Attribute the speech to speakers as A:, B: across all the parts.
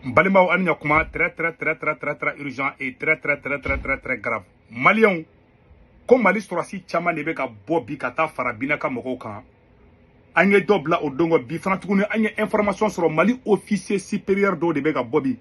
A: Balima anya kuma très urgent et très grave. Maliens, comme Mali surasi chama nebe ka bobi kata farabina ka moko kan. Anye dobla odongo bi fana tuguni anye information sur Mali officier supérieur do de ka bobi.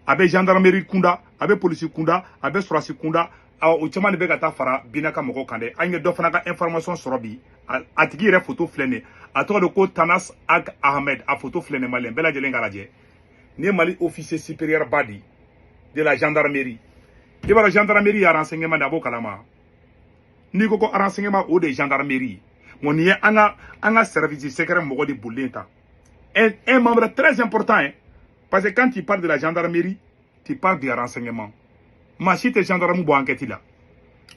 A: Abe gendarmerie kunda, abe police kunda, abe surasi kunda, o chama nebe ka ta farabina ka moko kan de. Anye do fana ka information sur bi. Atigi re photo flene. Ato de ko Tanas Ag Ahmed a photo flene malien bela jelen garaje. Ni Mali officier supérieur badi de la gendarmerie. Il va la gendarmerie à renseignement d'abord kalama. Ni koko renseignement ou de gendarmerie. Mon y a service secret mogo de boulenta. Un membre très important, hein, parce que quand tu parles de la gendarmerie, tu parles de renseignement. Ma si te gendarme bo enquête là.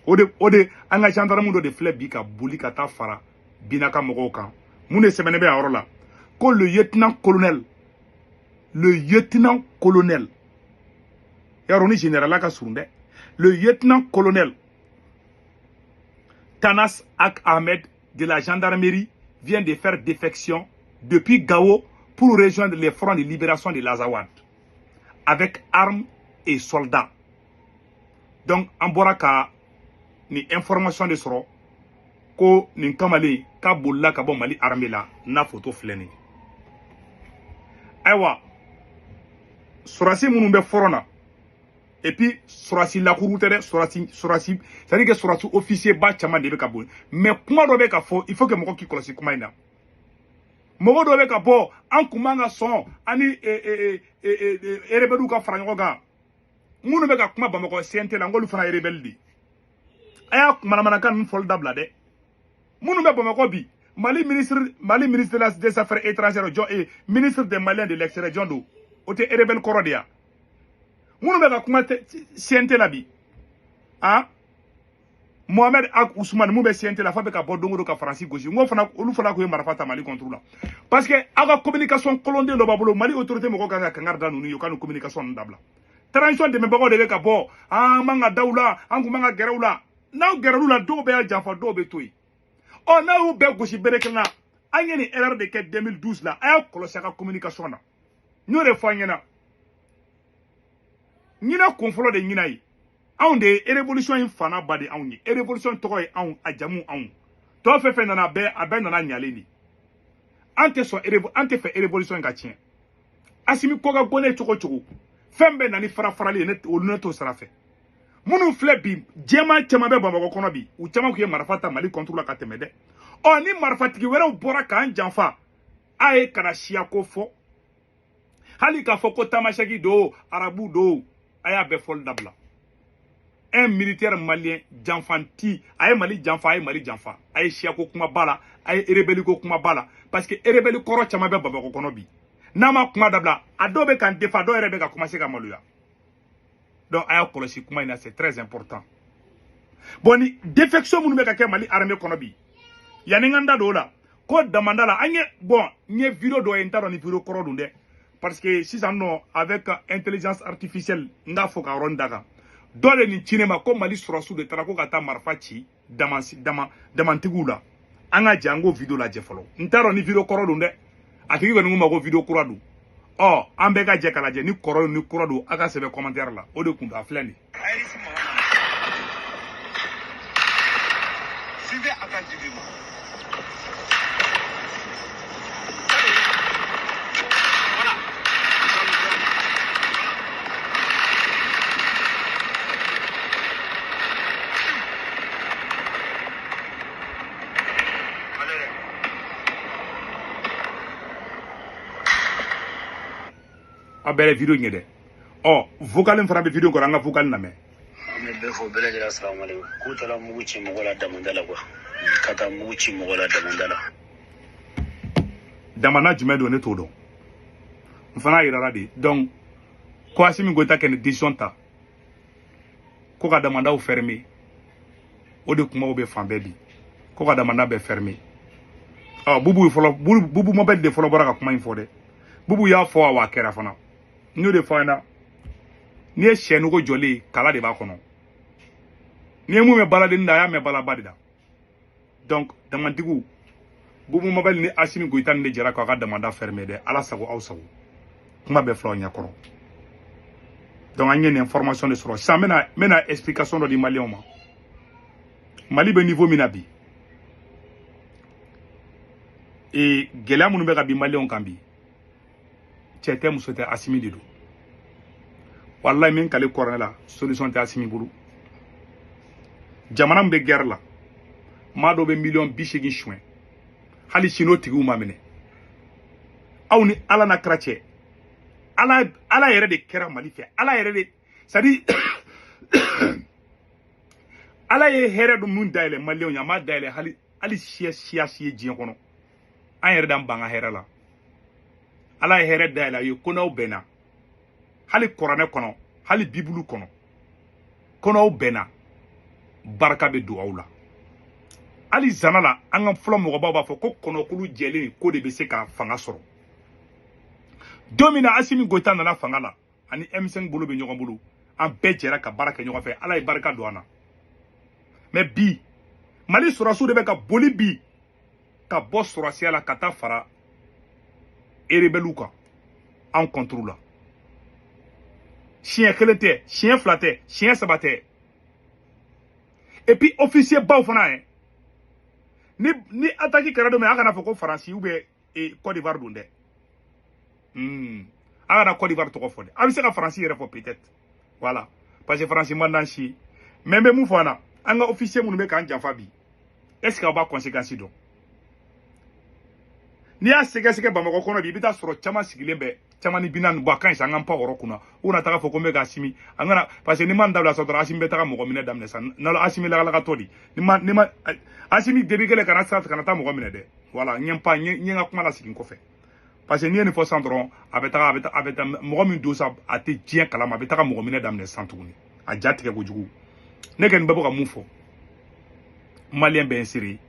A: Ode anga gendarme do de flebika boulika ta fara binaka mogo kan. Mune semenebe a orola. Ko le lieutenant colonel, Yaroni général la Kasounde, le lieutenant colonel Tanas Ak Ahmed de la gendarmerie vient de faire défection depuis Gao pour rejoindre les fronts de libération de l'Azawad avec armes et soldats. Donc, en Boraka, ni information de soro, ko ni kamali ka bolla ka bon Mali armée là, na photo fleni. Aywa. Surasi munumbe forona. Et puis, surasi la kouroutere, surasi, c'est-à-dire que surasi officier ba chama debe kabou. Mais kuma dobe ka fo, il faut que moko ki kolosi kuma ina. Moko dobe ka bo, an kumanga son, ani erebelu ka franyo ga. Munu be ka kuma ba moko siente la ngolu fana erebel di. Aya manamana kan fol dabla de. Munu be ba moko bi. Mali ministre des Affaires étrangères et ministre des Maliens de l'extérieur John ote erebel korodia. Munu be ka kuma siente la bi. Ah Mohamed Ak Ousmane mou be siente la fa be ka bodongo do ka Francis goji. Ngo fana olu fana ko marafata Mali contre la. Parce que aga communication colonde lo babolo Mali autorité mo ko ka ngarda nunu yo kanu communication ndabla. Transition de mebako de ka bo manga daula angu manga gerawla. Na gerawla do be aljafa do be toy. Oh na ou be goji berekna. Anyeni erreur de 2012 là. Aya kolosi ka communication na. Nous refanyena. Nina konfolo de nina yi. Aun de révolution in fana badi aun yi. Révolution toko yi aun ajamu aun. To fe nana be abe nana nyale ni. Ante fe révolution ga tien. Asimi koga gone choko. Fembe nani farali net o neto sarafe. Munu flebi jema chema be bamba kono bi. U chema ku ye marafata Mali contre la katemede. O ni marafati wera ubora ka anjanfa. Ae kana shia ko fo. Hali ka foko tamashaki do, arabu do, aya be fol dabla. Un militaire malien janfanti, aye Mali janfa, aye shiako kuma bala, aye erebeli ko kuma bala, parce que erebeli koro chama be baba ko konobi. Nama kuma dabla, adobe kan defa do erebe ka kuma seka maluya. Donc aya kolosi kuma ina c'est très important. Boni défection munu be ka ke Mali armée konobi. Yani nganda do la, ko damandala anye bon, nye video do entaro ni video koro dunde. Parce que si ça non avec intelligence artificielle nga foka rondaga dole ni cinema ko Mali surasu de tarako kata marfachi damantigula anga jango video la jefolo ntaro ni video korolo nde akiki ko nguma ko video kuradu oh ambe ka je kala je ni korolo ni kuradu aka sebe commentaire la o de kunda flani suivez attentivement. Abere video nyede oh vocal en frappe video ko ranga vocal na me
B: me be fo bele jara assalamu alaikum ku tala mu wuci mu wala da mandala ko kata mu wuci mu wala da mandala
A: damana jume do ne to do mfana irara de donc ko asimi gota ken décision ta ko ka damanda o fermer o de kuma o be fambe bi ko ka damanda be fermer ah bubu mobile de folo boraka kuma info de bubu ya fo wa kera fana nous de fana ni e chenu ko joli kala de ba kono ni mu me balade nda ya me balabadida donc damantigu bubu mobile ni asimi goitan de jara ko ka demanda fermer de ala sago aw sago kuma bɛ fila ɲɛkɔrɔ donc an ye nin information de sɔrɔ sisan n bɛna explication dɔ di maliyɛnw ma Mali bɛ niveau min na bi gɛlɛya minnu bɛ ka bin maliyɛnw kan bi cɛ tɛ muso tɛ Asimi de don wallahi min kale kɔrɔne la solution tɛ Asimi bolo jamana min bɛ guerre la maa dɔ bɛ miliyɔn 80 suɲɛ hali sini o tigiw ma minɛ aw ni Ala na kira cɛ Ala yɛrɛ de kɛra Mali fɛ Ala yɛrɛ de c'est à dire Ala ye hɛrɛ dɔ mun dayɛlɛ maliyɛnw ye a m'a dayɛlɛ hali siya si ye diɲɛ kɔnɔ an yɛrɛ d'an ban ka hɛrɛ la Ala ye hɛrɛ dayɛlɛ a ye ko n'aw bɛnna hali kuranɛ kɔnɔ hali bibulu kɔnɔ ko n'aw bɛnna barika bɛ don aw la hali zana la an ka fɔlɔ mɔgɔbaw b'a fɔ ko kɔnɔkulu jɛlen ko de bɛ se ka fanga sɔrɔ don min na Asimi Goyita nana fanga la ani M5 bolo bɛ ɲɔgɔn bolo an bɛɛ jɛra ka baara kɛ ɲɔgɔn fɛ Ala ye barika don an na mais bi Mali sɔrɔsiw de bɛ ka boli bi ka bɔ sɔrɔsiya la ka taa fara rebelliw kan an contre la siɲɛ kelen tɛ siɲɛ fila tɛ siɲɛ saba tɛ et puis officier baw fana ni attaque kɛra don min a kana fɔ ko Faransi ou bien Côte d'Ivoire don dɛ a kana Côte d'Ivoire tɔgɔ fɔ dɛ a bɛ se ka Faransi yɛrɛ fɔ peut-être voilà parce que Faransi man d'an si mais n bɛ mun fɔ an na an ka officier minnu bɛ k'an janfa bi est-ce que aw b'a conséquence dɔn n'i y'a sɛgɛsɛgɛ Bamakɔ kɔnɔ bi i bɛ taa sɔrɔ caman sigilen bɛ caman ni binan bɔ a ka ɲi sa an ka pan yɔrɔ kunna u kana taga fɔ ko n bɛ ka Asimi an kana parce que ni ma n dabila sɔrɔ Asimi bɛ taga mɔgɔ minɛ daminɛ sa n'ala Asimi lagalakatɔ di ni ma Asimi debi kɛlɛ kana sira fɛ kana taa mɔgɔ minɛ dɛ voilà n ye n ka kuma la segin kɔfɛ parce que n'i ye nin fɔ san dɔrɔn a bɛ taa mɔgɔ min don sa a tɛ diɲɛ kalama a bɛ taga mɔgɔ minɛ daminɛ san tuguni a ja tigɛ kojugu ne kɔni bɛ bɔ ka mun fɔ maliyɛn bɛ n siri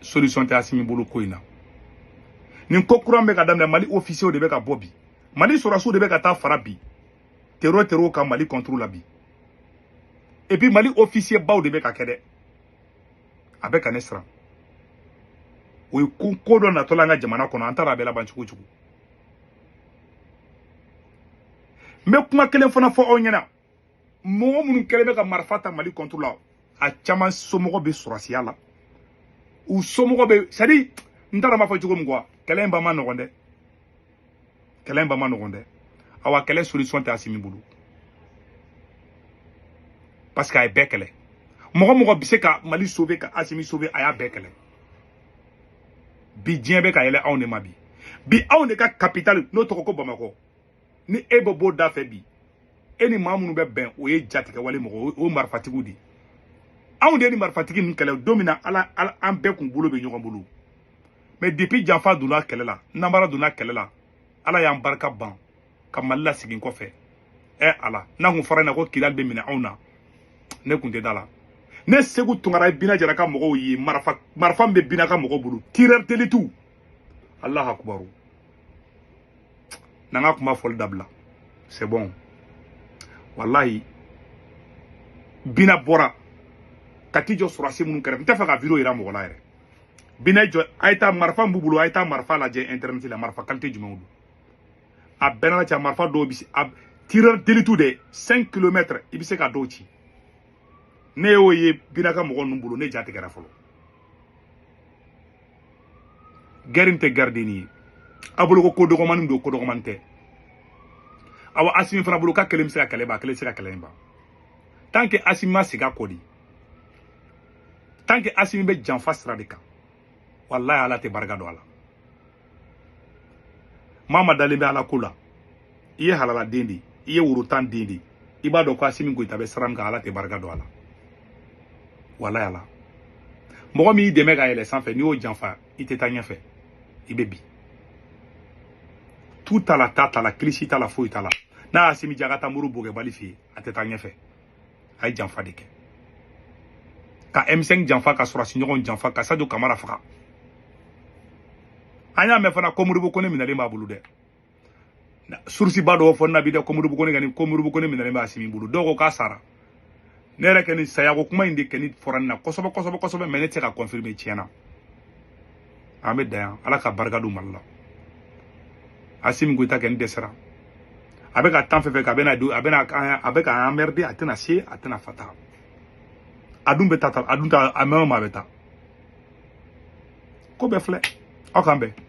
A: solution tɛ Asimi bolo ko in na nin ko kuran bɛ ka daminɛ Mali officier de bɛ ka bɔ bi Mali sɔrɔsiw de bɛ ka taa fara bi terror ka Mali contre la bi et puis Mali officier baw de bɛ ka kɛ dɛ a bɛ ka ne siran o ye ko dɔ natɔla an ka jamana kɔnɔ an taara a bɛ laban cogo cogo n bɛ kuma kelen fana fɔ aw ɲɛna mɔgɔ minnu kɛlen bɛ ka marifa ta Mali contre la a caman somɔgɔ bɛ sɔrɔsiya la u somɔgɔ bɛ c'est à dire n t'a dɔn n b'a fɔ cogo min quoi kɛlɛ in ba ma nɔgɔn dɛ kɛlɛ in ba ma nɔgɔn dɛ awa kɛlɛ solution tɛ Asimi bolo parce que a ye bɛɛ kɛlɛ mɔgɔ bɛ se ka Mali sauver ka Asimi sauver a y'a bɛɛ kɛlɛ bi diɲɛ bɛ ka yɛlɛ anw de ma bi anw de ka capitale n'o tɔgɔ ko Bamakɔ ni e bɛ bɔ da fɛ bi e ni maa minnu bɛ bɛn o ye jatigɛ wale mɔgɔ o marifatigiw de anw de ye ni marifatigi ninnu kɛlɛ don min na Ala an bɛɛ kun bolo bɛ ɲɔgɔn bolo mais depuis janfa donna kɛlɛ la nanbara donna kɛlɛ la Ala y'an barika ban ka Mali la segin kɔfɛ Ala n'a kun fɔra ɲɛna ko Kidali bɛ minɛ anw na ne kun tɛ da la ne Segu Tunkara ye Bina Jara ka mɔgɔw ye marifa min bɛ Bina ka mɔgɔw bolo tireur d'élite Allahu akbar n'an ka kuma fɔli dabila c'est bon wallahi Bina bɔra ka t'i jɔ sɔrɔsi minnu kɛrɛfɛ n tɛ fɛ ka vidéo yira mɔgɔ la yɛrɛ Bina jɔ a ye taa marifa b'u bolo a ye taa marifa lajɛ internet la marifa qualité jumɛnw don a bɛɛ n'a cɛ marifa dɔw bɛ se tireur d'élite de 5 km i bɛ se ka dɔw ci ne y'o ye Bina ka mɔgɔ ninnu bolo ne ja tigɛra fɔlɔ guerre in tɛ guerre denni ye a bolo ko dɔgɔmanin don ko dɔgɔmanin tɛ awa Asimi fana bolo ka kelen bɛ se ka kɛlɛ ban kelen bɛ se ka kɛlɛ in ban tant que Asimi ma segin a kɔ de tant que Asimi bɛ janfa sira de kan wallahi Ala tɛ barika don a la maa ma dalen bɛ Ala ko la i ye halala den de i ye worotan den de i b'a dɔn ko Asimi Goyita bɛ sira min kan Ala tɛ barika don a la wallahi Ala mɔgɔ min y'i dɛmɛ ka yɛlɛ sanfɛ n'i y'o janfa i tɛ taa ɲɛfɛ i bɛ bi tu t'a la ta t'a la kilisi t'a la foyi t'a la n'a Asimi Diaga taa muru bɔgɛ bali fɛ yen a tɛ taa ɲɛfɛ a ye janfa de kɛ ka M5 janfa ka sɔrɔsi ɲɔgɔn janfa ka Sadio Kamara faga an y'a mɛn fana ko Modibo Kone minɛlen b'a bolo dɛ source ba dɔw fɔ nabi dɛ ko Modibo Kone minɛlen bɛ Asimi bolo dɔw ko k'a sara ne yɛrɛ kɛ ni sayako kuma in de kɛ ni fɔra nin na kosɛbɛ mais ne tɛ se ka confirmer tiɲɛna an bɛ dan yan Ala ka barika don Mali la Assimi Goïta qui est descera. Avec un temps fait avec un emmerdé à tenir à tenir fata. Adumbe tata, adunta amema beta. Ko be fle. Okambe.